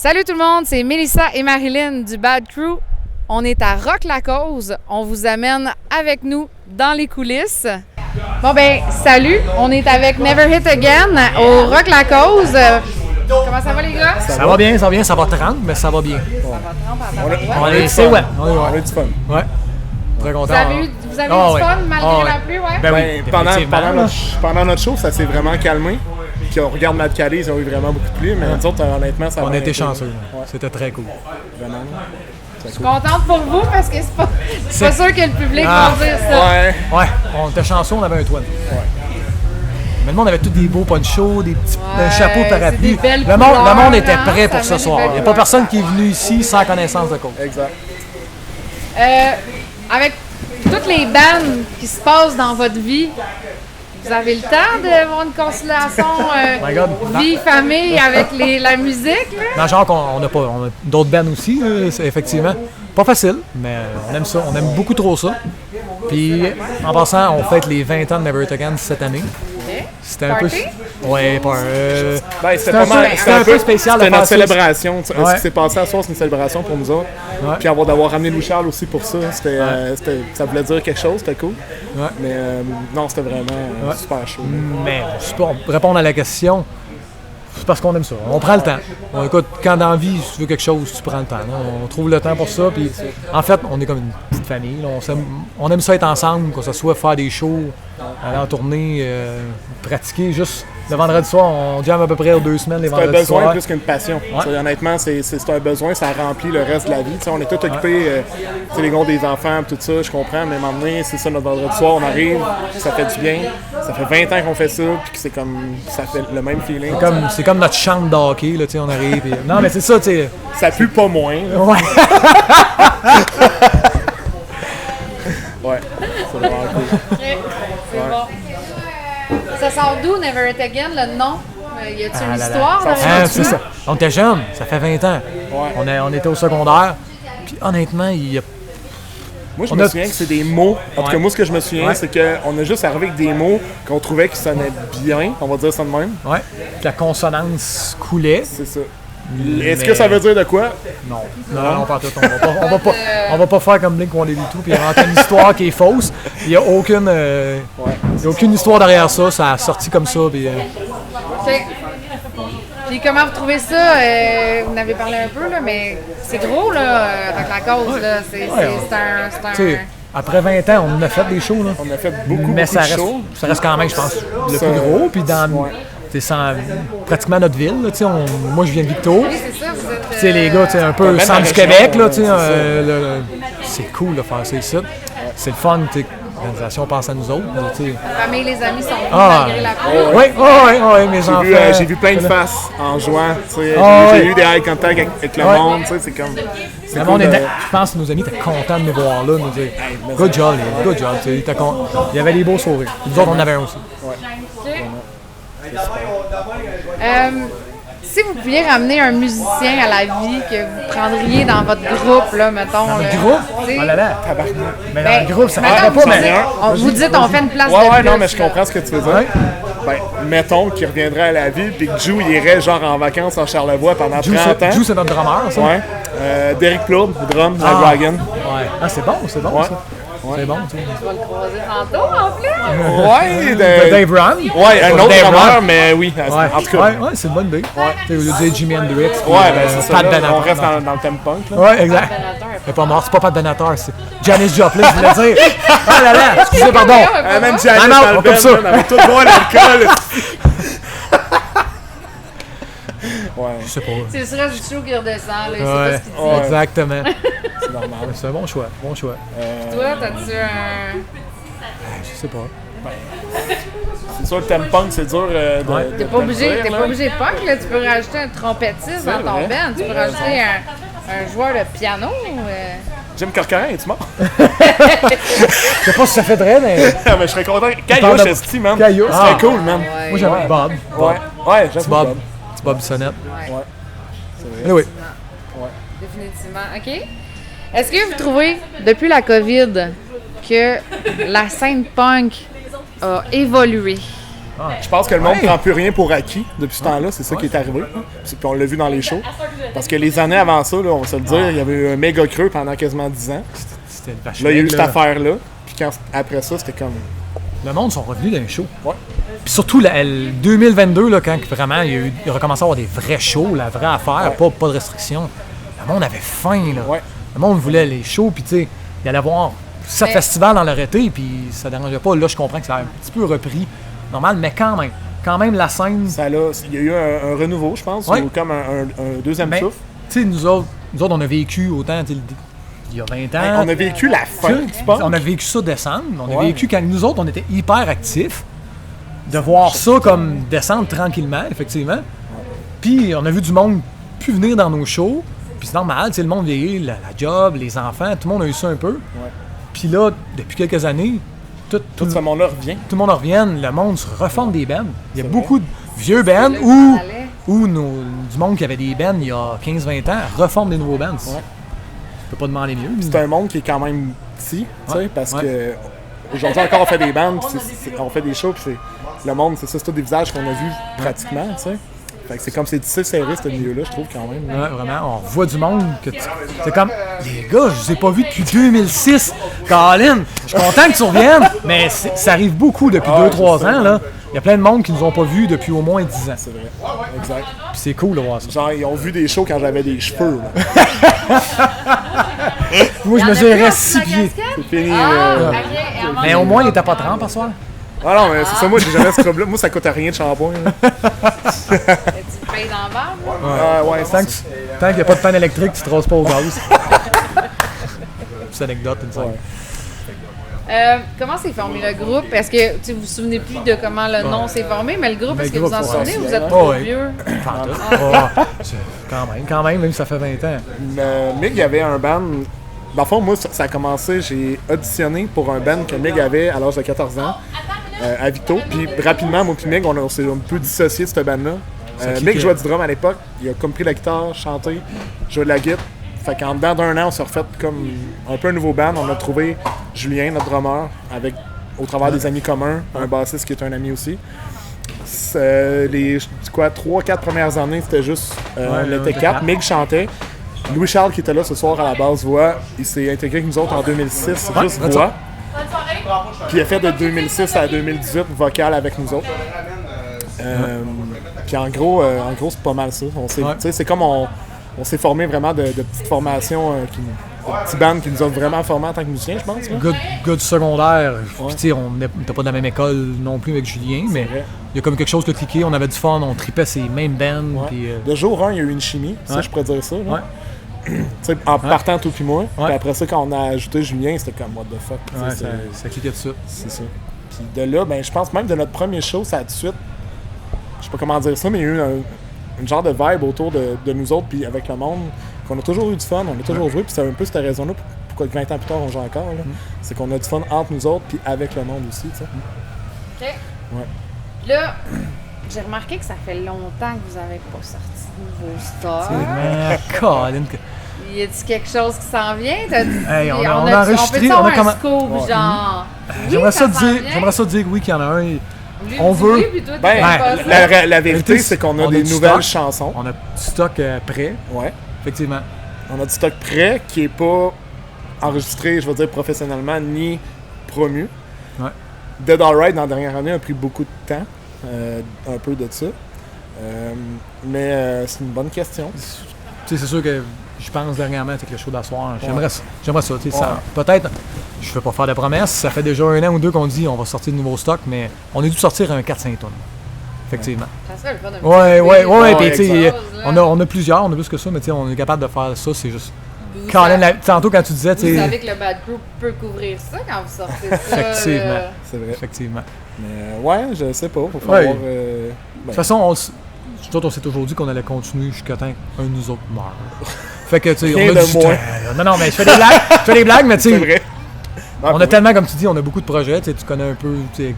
Salut tout le monde, c'est Mélissa et Marilyn du Bad Crew. On est à Rock la Cause. On vous amène avec nous dans les coulisses. Bon ben, salut, on est avec Never Hit Again au Rock la Cause. Comment ça va les gars? Ça va bien, ça va 30, mais ça va bien. Ça va 30 On a du fun. On a du fun. Ouais. Très content. Vous avez du fun malgré la pluie, ouais? Ben oui, pendant notre show, ça s'est vraiment calmé. Puis on regarde Mad Cali, ils ont eu vraiment beaucoup de pluie, mais nous autres, honnêtement, ça va. On a été chanceux. Ouais. C'était très cool. Vraiment. Je suis contente pour vous parce que c'est pas sûr que le public va dire ça. Ouais, on était chanceux, on avait un toit. Ouais. Mais le monde avait tous des beaux ponchos, des petits chapeaux de parapluie. Le monde était prêt pour ce soir. Il n'y a pas personne qui est venu ici sans connaissance de cause. Exact. Avec toutes les bandes qui se passent dans votre vie, vous avez le temps d'avoir une conciliation vie, famille avec la musique? Là? Dans le genre qu'on a d'autres bands aussi, c'est effectivement. Pas facile, mais on aime ça. On aime beaucoup trop ça. Puis, en passant, on fête les 20 ans de Never Hit Again cette année. C'était un peu... Ouais, c'était un peu spécial. C'était notre célébration. Ce qui s'est passé à soir, c'est une célébration pour nous autres. Ouais. Puis d'avoir ramené Louis Charles aussi pour ça, ça voulait dire quelque chose, c'était cool. Ouais. Mais non, c'était vraiment super chaud. Mais pour répondre à la question, c'est parce qu'on aime ça. On prend le temps. Écoute, quand dans la vie, si tu veux quelque chose, tu prends le temps. Là. On trouve le temps pour ça. Puis, en fait, on est comme une petite famille. Là. On aime ça être ensemble, que ce soit faire des shows, aller en tournée, pratiquer. Juste le vendredi soir, on jam à peu près aux 2 semaines les vendredis soirs. C'est un besoin plus qu'une passion. Ouais. Honnêtement, c'est un besoin, ça remplit le reste de la vie. T'sais, on est tous occupés, les gars des enfants, tout ça, je comprends, mais à un moment donné, c'est ça notre vendredi soir, on arrive, ça fait du bien. Ça fait 20 ans qu'on fait ça, puis c'est comme, ça fait le même feeling. C'est comme notre chambre de hockey, là, on arrive. Et... Non, mais c'est ça, tu sais. Ça pue pas moins. Ouais. Ouais, c'est vraiment cool. C'est bon. Ça sort d'où, Never Hit Again, le nom? Y a-t-il une histoire derrière c'est ça. On était jeunes, ça fait 20 ans. Ouais. On était au secondaire. Puis honnêtement, il y a... Moi, je me souviens que c'est des mots. En tout cas, moi, ce que je me souviens, c'est qu'on a juste arrivé avec des mots qu'on trouvait qui sonnaient bien. On va dire ça de même. Ouais. Puis la consonance coulait. C'est ça. Est-ce que ça veut dire de quoi? Non, pas tout. On va pas faire comme Blink-182 puis inventer une histoire qui est fausse. Il n'y a aucune histoire derrière ça. Ça a sorti comme ça. Puis, Puis comment vous trouvez ça? Vous en avez parlé un peu, là, mais c'est gros, là, avec la cause. Là. C'est un... Après 20 ans, on a fait des shows. Là. On a fait beaucoup mais de shows. Ça reste quand même, je pense, le plus gros. Puis dans... pratiquement notre ville. Là, moi, je viens de Victo. Oui, c'est ça. Les gars, un peu centre du Québec. Là, c'est cool de faire ça ici. C'est le fun. L'organisation pense à nous autres. La famille, les amis sont malgré la pluie. Oui, mes enfants. J'ai vu plein de faces en jouant. J'ai eu des eye contact avec le monde. C'est comme... Le monde je pense que nos amis étaient contents de nous voir là. Nous dire, good job. Il y avait des beaux sourires. Nous autres, on en avait un aussi. Si vous pouviez ramener un musicien à la vie que vous prendriez dans votre groupe, là, mettons. Dans votre groupe? Oh là là, mais dans le groupe, ça ne pas, mais... Vous dites, on fait une place de plus. Non, mais je comprends ce que tu veux dire. Ben, mettons qu'il reviendrait à la ville puis que Jou irait genre en vacances en Charlevoix pendant 30 ans. Jou, c'est notre drummer, ça? Ouais. Derek Plourde, le drum, la Dragon. Ouais. Ah, c'est bon ça. Ouais. C'est bon, tu sais. Tu vas le croiser tantôt, en plus? Ouais, de Dave Brown. Ouais, un autre drummer, mais oui, en tout cas. Ouais, c'est une bonne idée. Tu sais, au lieu de Jimi Hendrix. Ouais, c'est ça. On reste dans le thème punk. Ouais, exact. Elle est pas morte, c'est pas Pat Benatar, c'est Janis Joplin, je voulais dire. Ah là là, excusez, pardon. Même Janis dans le band, on avait tout boire l'alcool. Ouais. Je sais pas. C'est le stress du show qui redescend, là. C'est pas ce qu'il dit. Exactement. C'est normal. C'est un bon choix. Puis toi, t'as-tu un... Je sais pas. C'est sûr, le thème punk, c'est dur de... T'es pas obligé punk, là. Tu peux rajouter un trompettiste dans ton band. Tu peux rajouter un joueur de piano. Jim Corcoran, es-tu mort? Je sais pas si ça fait vrai, mais... mais je serais content. Caillou, je man. Caillou. Ce serait cool, man. Moi, j'aime Bob. Ouais, j'aime Bob. C'est Bob Bissonnette. Ouais. C'est vrai. Oui. Définitivement. OK. Est-ce que vous trouvez, depuis la COVID, que la scène punk a évolué? Je pense que le monde ne prend plus rien pour acquis depuis ce temps-là. C'est ça qui est arrivé. Puis on l'a vu dans les shows. Parce que les années avant ça, là, on va se le dire, il y avait eu un méga creux pendant quasiment 10 ans. C'était vache Là, il y a eu maigre, cette affaire-là. Puis après ça, c'était comme... Le monde sont revenus d'un show. Ouais. Puis surtout, le 2022, là, quand vraiment il a recommencé à avoir des vrais shows, la vraie affaire, pas de restrictions. Le monde avait faim, là. Ouais. Le monde voulait les shows, puis tu sais, il allait voir 7 festivals dans leur été, puis ça dérangeait pas. Là, je comprends que ça a un petit peu repris. Normal, mais quand même, la scène... Il y a eu un renouveau, je pense, ou comme un deuxième souffle. Tu sais, nous autres, on a vécu autant, il y a 20 ans. On a vécu la fin, tu penses? On a vécu ça descendre. On a vécu quand nous autres, on était hyper actifs. De voir ça comme descendre tranquillement, effectivement. Puis on a vu du monde plus venir dans nos shows. Puis c'est normal, le monde vieillit, la job, les enfants, tout le monde a eu ça un peu. Ouais. Puis là, depuis quelques années, tout ce monde-là revient. Tout le monde revient, le monde se reforme des bands. Il y a beaucoup de vieux bands ou du monde qui avait des bands il y a 15-20 ans reforme des nouveaux bands. Ouais. Je peux pas demander mieux. C'est un monde qui est quand même petit, parce que aujourd'hui encore on fait des bands, on fait des shows, puis le monde, c'est tous des visages qu'on a vus pratiquement, tu sais. Fait que c'est comme c'est tissé serré ce milieu-là, je trouve quand même. Ouais, vraiment, on voit du monde que c'est comme les gars, je vous ai pas vus depuis 2006. Colin, je suis content que tu reviennes, mais ça arrive beaucoup depuis 2-3 ans là. Il y a plein de monde qui nous ont pas vus depuis au moins 10 ans. C'est vrai. Exact. Puis c'est cool de voir ça. Genre, ils ont vu des shows quand j'avais des cheveux. Là. Moi, je mesurais 6 pieds. C'est fini. Mais au moins, il était pas 30 par soir. Ah non, mais c'est ça, moi, j'ai jamais ce problème. Moi, ça coûte rien de shampoing. Tu payes dans le verre, ouais, tant qu'il n'y a pas de panne électrique, tu te roses pas au gaz. Petite anecdote, une fois. Comment s'est formé le groupe? Est-ce que vous vous souvenez plus de comment le nom s'est formé, mais le groupe, est-ce que vous en souvenez ou vous êtes trop vieux? Quand même si ça fait 20 ans. Mig, il y avait un band. Dans le fond, moi, ça a commencé, j'ai auditionné pour un band que Mig avait à l'âge de 14 ans, à Victo. Puis rapidement, moi et Mig, on s'est un peu dissociés de cette band-là. Mig jouait du drum à l'époque, il a comme pris la guitare, chanté, jouait de la guitare. Fait qu'en dedans d'un an, on s'est refait comme un peu un nouveau band. On a trouvé Julien, notre drummer, au travers des amis communs, un bassiste qui est un ami aussi. Les 3-4 premières années, c'était juste, on était 4. Mig chantait. Louis-Charles, qui était là ce soir à la base voix, il s'est intégré avec nous autres en 2006, juste voix. Puis il a fait de 2006 à 2018 vocal avec nous autres. Puis en gros, c'est pas mal ça. C'est comme on s'est formé vraiment de petites formations, de petits bands qui nous ont vraiment formés en tant que musiciens, je pense. Gars du secondaire, puis tu sais, on n'était pas dans la même école non plus avec Julien, mais il y a comme quelque chose qui a cliqué, on avait du fun, on tripait ces mêmes bands. Puis, de jour 1, il y a eu une chimie, ça je pourrais dire ça. En partant tout puis moi, puis après ça, quand on a ajouté Julien, c'était comme what the fuck. Ça cliquait de ça. C'est ça. Puis de là, je pense même de notre premier show, ça a tout de suite, je sais pas comment dire ça, mais il y a eu une genre de vibe autour de nous autres, puis avec le monde, qu'on a toujours eu du fun, on a toujours joué, puis c'est un peu cette raison-là pourquoi 20 ans plus tard on joue encore. C'est qu'on a du fun entre nous autres, puis avec le monde aussi, tu sais. OK. Ouais. Là, j'ai remarqué que ça fait longtemps que vous n'avez pas sorti de nouveaux stocks. Y a-t-il quelque chose qui s'en vient? Hey, on a enregistré, on a un scoop, genre... J'aimerais ça dire oui qu'il y en a un. On veut. La vérité, c'est qu'on a des nouvelles chansons. On a du stock prêt. Ouais. Effectivement. On a du stock prêt qui n'est pas enregistré, je veux dire, professionnellement, ni promu. Ouais. Dead Alright, dans la dernière année, a pris beaucoup de temps. Un peu de ça. Mais c'est une bonne question. C'est sûr que je pense dernièrement avec le show d'asseoir. J'aimerais ça. Peut-être, je ne vais pas faire de promesses. Ça fait déjà 1 an ou 2 qu'on dit on va sortir de nouveaux stocks, mais on est dû sortir un 4-5 tonnes. Effectivement. Ça serait le fun de Ouais. Puis tu sais, on a plusieurs, on a plus que ça, mais tu sais, on est capable de faire ça. C'est juste. Tantôt quand tu disais, tu sais. Vous savez que le Bad Crew peut couvrir ça quand vous sortez ça. Effectivement. C'est vrai. Effectivement. Mais je sais pas. Faut falloir, de toute façon, on s'est toujours dit qu'on allait continuer jusqu'à temps qu'un de nous autres meurt. Fait que, tu sais, on a du temps. Non, mais je fais des blagues, mais tu sais. C'est vrai. On a tellement, comme tu dis, on a beaucoup de projets. Tu connais un peu, tu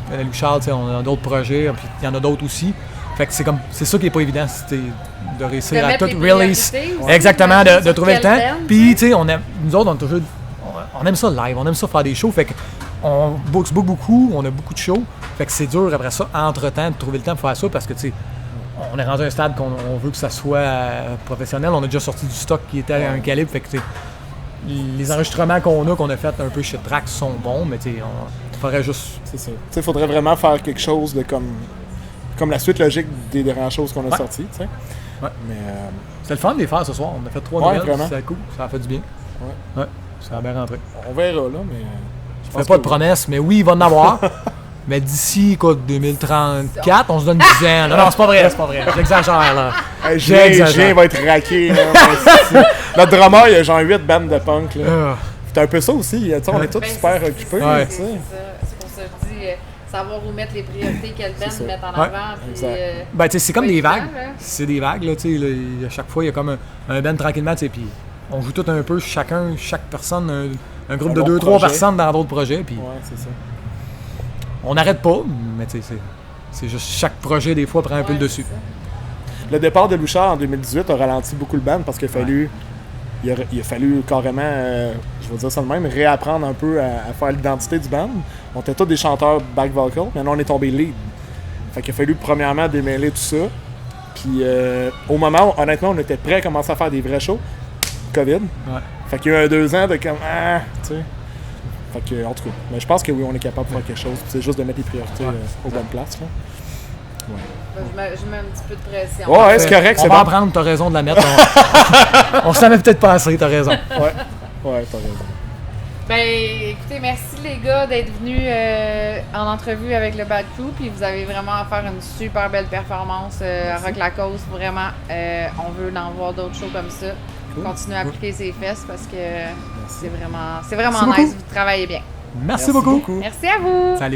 connais Louis-Charles, on a d'autres projets, puis il y en a d'autres aussi. Fait que c'est ça qui est pas évident, c'est de réussir à tout release. Exactement, de trouver le temps. Puis, tu sais, nous autres, on aime ça live, on aime ça faire des shows. Fait que on se book beaucoup, on a beaucoup de shows. Fait que c'est dur après ça, entre-temps, de trouver le temps pour faire ça parce que, tu sais, on est rendu à un stade qu'on veut que ça soit professionnel. On a déjà sorti du stock qui était à un calibre. Fait que, tu sais, les enregistrements qu'on a fait un peu chez Trax sont bons, mais tu sais, on ferait juste. C'est ça. Tu sais, il faudrait vraiment faire quelque chose de comme la suite logique des dernières choses qu'on a sorties, tu sais. Ouais. Mais. C'est le fun de les faire ce soir. On a fait 3 nouvelles, c'est cool. Ça a fait du bien. Ouais. Ça a bien rentré. On verra, là, mais. Je fais pas de promesses, mais oui, il va en avoir. Mais d'ici, écoute, 2034, on se donne 10 ans. Non, c'est pas vrai, J'exagère, là. Hey, Julien va être raqué, là. Notre drummer, il a genre 8 bandes de punk, là. C'est un peu ça aussi. On est tous super occupés. C'est ça. C'est pour ça que je dis, savoir où mettre les priorités, quelle band mettre en avant. Puis, ben, tu sais, c'est comme des vagues. Hein? C'est des vagues, là, tu sais. À chaque fois, il y a comme un band tranquillement, tu sais. Puis on joue tout un peu, chaque personne, un groupe de 2-3 personnes dans d'autres projets. Puis c'est ça. On n'arrête pas, mais tu sais, c'est juste chaque projet, des fois, prend un peu le dessus. Le départ de Louchard en 2018 a ralenti beaucoup le band parce qu'il a fallu, il a fallu carrément, je vais dire ça de même, réapprendre un peu à faire l'identité du band. On était tous des chanteurs back vocal, maintenant on est tombé lead. Fait qu'il a fallu premièrement démêler tout ça. Puis au moment où, honnêtement, on était prêts à commencer à faire des vrais shows, COVID. Fait qu'il y a eu 2 ans de comme, tu sais. Fait que, en tout cas, mais je pense que oui, on est capable de faire quelque chose. C'est juste de mettre les priorités aux bonnes places. Là. Je mets un petit peu de pression. Ouais, c'est correct, c'est bon. On va en prendre, t'as raison de la mettre. On savait peut-être pas assez, t'as raison. Ouais, t'as raison. Ben, écoutez, merci les gars d'être venus en entrevue avec le Bad Crew. Puis vous avez vraiment à faire une super belle performance à Rock la Cause. Vraiment, on veut en voir d'autres shows comme ça. Continuer à appliquer ses fesses parce que c'est vraiment nice. Vous travaillez bien. Merci beaucoup. Merci à vous. Salut.